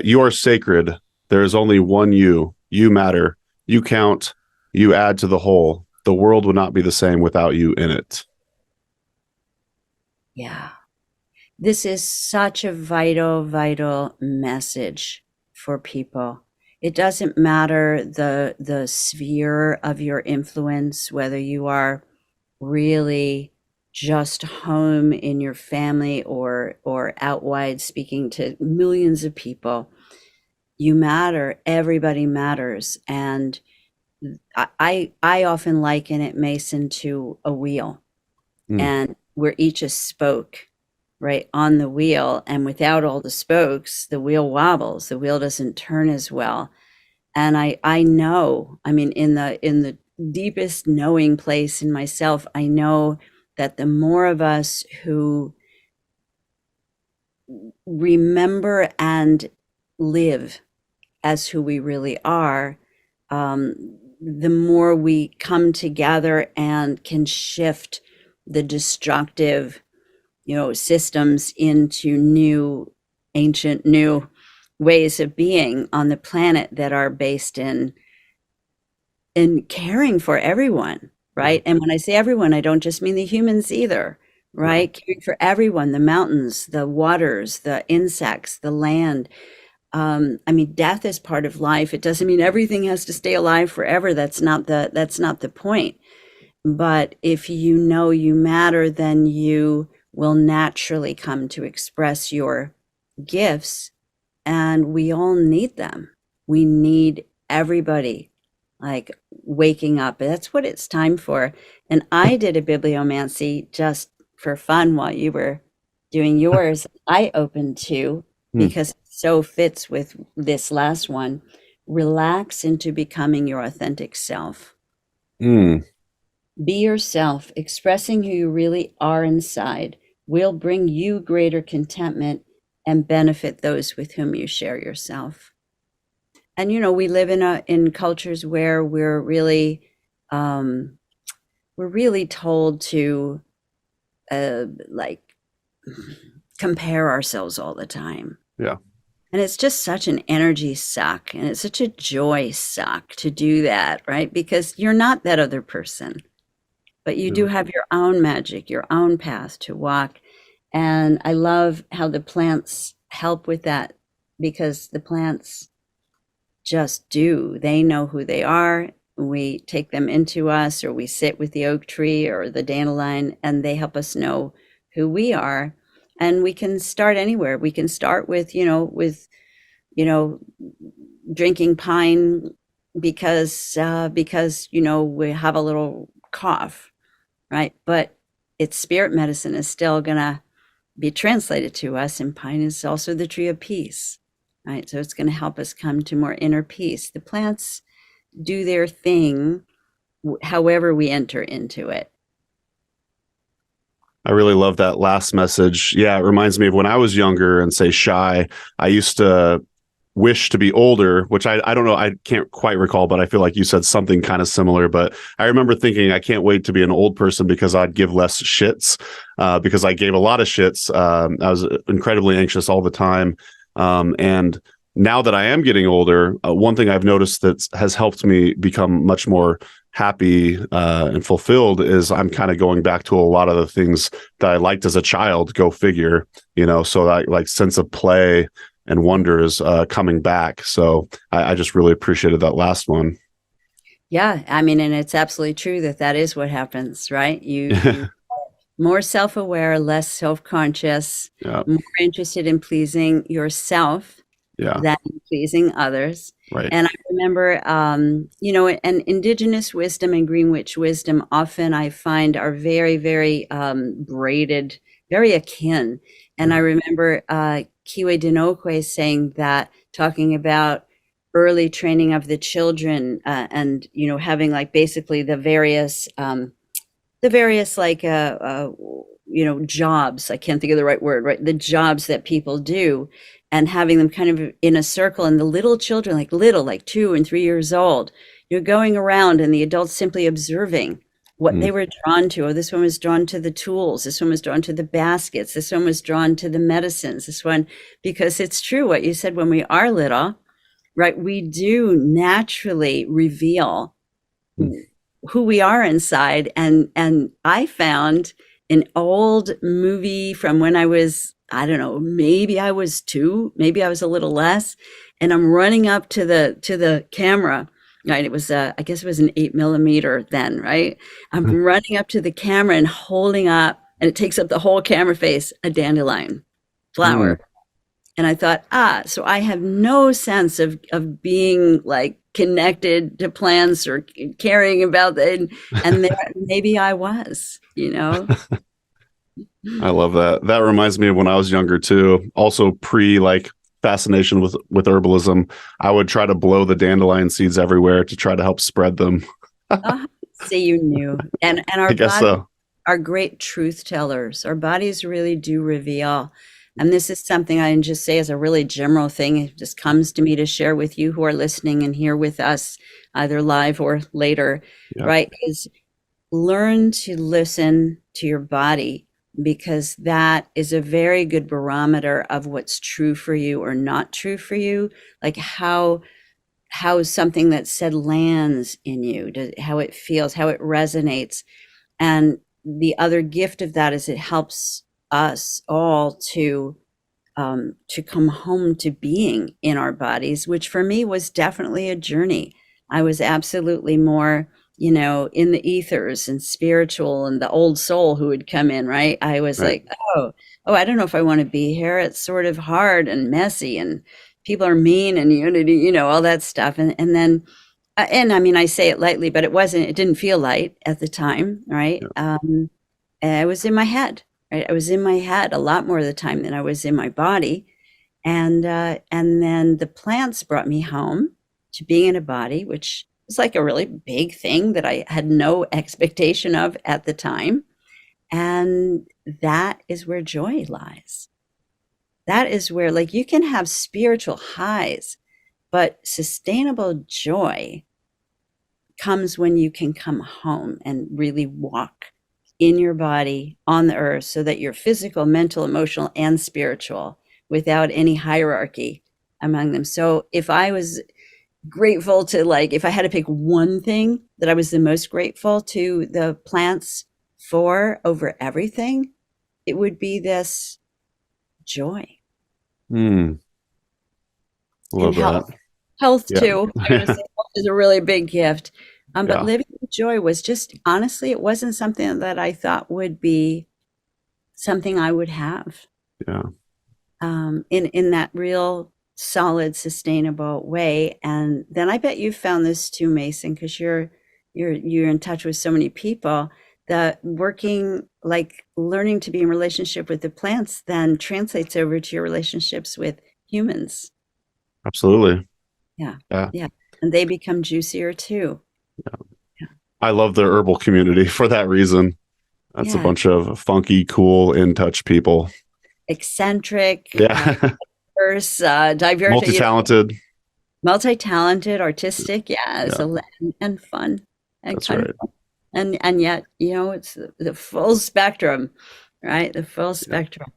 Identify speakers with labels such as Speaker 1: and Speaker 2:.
Speaker 1: You are sacred. There is only one you. You matter. You count. You add to the whole. The world would not be the same without you in it.
Speaker 2: Yeah. This is such a vital, vital message for people. It doesn't matter the sphere of your influence, whether you are really just home in your family or out wide speaking to millions of people. You matter. Everybody matters. And I often liken it, Mason, to a wheel,
Speaker 1: Mm,
Speaker 2: and we're each a spoke, right, on the wheel. And without all the spokes, the wheel wobbles. The wheel doesn't turn as well. And I know, I mean, in the deepest knowing place in myself, I know that the more of us who remember and live as who we really are, the more we come together and can shift the destructive, systems into new, ancient, new ways of being on the planet that are based in caring for everyone,
Speaker 1: yeah.
Speaker 2: right? And when I say everyone, I don't just mean the humans either,
Speaker 1: Yeah.
Speaker 2: right? Caring for everyone, the mountains, the waters, the insects, the land. I mean, death is part of life. It doesn't mean everything has to stay alive forever. That's not the point. But if you know you matter, then you will naturally come to express your gifts, and we all need them. We need everybody, like, waking up. That's what it's time for. And I did a bibliomancy just for fun while you were doing yours. I opened to,
Speaker 1: Mm,
Speaker 2: because it so fits with this last one. Relax into becoming your authentic self.
Speaker 1: mm.
Speaker 2: Be yourself. Expressing who you really are inside will bring you greater contentment and benefit those with whom you share yourself. And we live in cultures where um, we're really told to, like, compare ourselves all the time.
Speaker 1: Yeah.
Speaker 2: And it's just such an energy suck, and it's such a joy suck to do that, right? Because you're not that other person, but you
Speaker 1: Yeah.
Speaker 2: do have your own magic, your own path to walk. And I love how the plants help with that, because the plants just do. They know who they are. We take them into us, or we sit with the oak tree or the dandelion, and they help us know who we are. And we can start anywhere. We can start you know, drinking pine because we have a little cough, right? But its spirit medicine is still gonna be translated to us, and pine is also the tree of peace, right? So it's going to help us come to more inner peace. The plants do their thing, however we enter into it.
Speaker 1: I really love that last message. Yeah, it reminds me of when I was younger and say shy. I used to wish to be older, which I don't know, I can't quite recall, but I feel like you said something kind of similar. But I remember thinking I can't wait to be an old person because I'd give less shits, because I gave a lot of shits. I was incredibly anxious all the time. And now that I am getting older, one thing I've noticed that has helped me become much more happy and fulfilled is I'm kind of going back to a lot of the things that I liked as a child. Go figure, so that like sense of play and wonder is coming back. So I just really appreciated that last one.
Speaker 2: Yeah, I mean, and it's absolutely true that is what happens, right? You more self-aware, less self-conscious,
Speaker 1: Yeah.
Speaker 2: more interested in pleasing yourself
Speaker 1: Yeah.
Speaker 2: than in pleasing others.
Speaker 1: Right.
Speaker 2: And I remember, and indigenous wisdom and green witch wisdom often I find are very, very braided, very akin. And
Speaker 1: Yeah.
Speaker 2: I remember Kiwe Denokwe saying that, talking about early training of the children, and having, like, basically the various like jobs. I can't think of the right word, right? The jobs that people do, and having them kind of in a circle, and the little children, like 2 and 3 years old, you're going around, and the adults simply observing what
Speaker 1: Mm.
Speaker 2: they were drawn to. Oh, this one was drawn to the tools. This one was drawn to the baskets. This one was drawn to the medicines. This one, because it's true what you said, when we are little, right, we do naturally reveal
Speaker 1: Mm.
Speaker 2: who we are inside. And I found an old movie from when I was, I don't know, maybe I was 2, maybe I was a little less, and I'm running up to the camera. Right, it was I guess it was an 8 millimeter then, right? I'm running up to the camera and holding up, and it takes up the whole camera face, a dandelion
Speaker 1: Mm.
Speaker 2: flower. And I thought, so I have no sense of being like connected to plants or caring about it. And there, maybe I was, you know.
Speaker 1: I love that. That reminds me of when I was younger too. Also pre like fascination with herbalism. I would try to blow the dandelion seeds everywhere to try to help spread them.
Speaker 2: Oh, see, you knew. And
Speaker 1: I
Speaker 2: our
Speaker 1: guess
Speaker 2: bodies
Speaker 1: so.
Speaker 2: are great truth tellers. Our bodies really do reveal. And this is something I can just say as a really general thing. It just comes to me to share with you who are listening and here with us, either live or later,
Speaker 1: Yeah.
Speaker 2: right? Is learn to listen to your body, because that is a very good barometer of what's true for you or not true for you. Like how something that's said lands in you, how it feels, how it resonates. And the other gift of that is it helps us all to come home to being in our bodies, which for me was definitely a journey. I was absolutely more, in the ethers and spiritual and the old soul who would come in, right? I was
Speaker 1: Right.
Speaker 2: like, oh, I don't know if I want to be here. It's sort of hard and messy and people are mean and unity, all that stuff. And then, and I mean, I say it lightly, but it didn't feel light at the time, right?
Speaker 1: Yeah.
Speaker 2: And I was in my head, right? I was in my head a lot more of the time than I was in my body. And then the plants brought me home to being in a body, which was like a really big thing that I had no expectation of at the time. And that is where joy lies. That is where, like, you can have spiritual highs, but sustainable joy comes when you can come home and really walk in your body on the earth, so that you're physical, mental, emotional, and spiritual without any hierarchy among them. So if I was grateful to, like, if I had to pick one thing that I was the most grateful to the plants for over everything, it would be this joy
Speaker 1: Mm.
Speaker 2: and
Speaker 1: Love
Speaker 2: health.
Speaker 1: that.
Speaker 2: Health
Speaker 1: Yeah.
Speaker 2: too. I'm going to say health is a really big gift. But
Speaker 1: Yeah.
Speaker 2: living with joy was just, honestly, it wasn't something that I thought would be something I would have
Speaker 1: Yeah.
Speaker 2: in that real solid, sustainable way. And then I bet you found this too, Mason, because you're in touch with so many people, that working, like learning to be in relationship with the plants then translates over to your relationships with humans.
Speaker 1: Absolutely.
Speaker 2: Yeah.
Speaker 1: Yeah.
Speaker 2: Yeah. And they become juicier too. Yeah.
Speaker 1: I love the herbal community for that reason. That's a
Speaker 2: Yeah.
Speaker 1: bunch of funky, cool, in touch people.
Speaker 2: Eccentric,
Speaker 1: Yeah.
Speaker 2: diverse, diverse,
Speaker 1: Multi-talented.
Speaker 2: multi-talented, artistic. Yeah.
Speaker 1: Yeah.
Speaker 2: And fun and
Speaker 1: That's
Speaker 2: kind of
Speaker 1: right.
Speaker 2: fun. And yet, it's the full spectrum, right? The full
Speaker 1: Yeah.
Speaker 2: spectrum.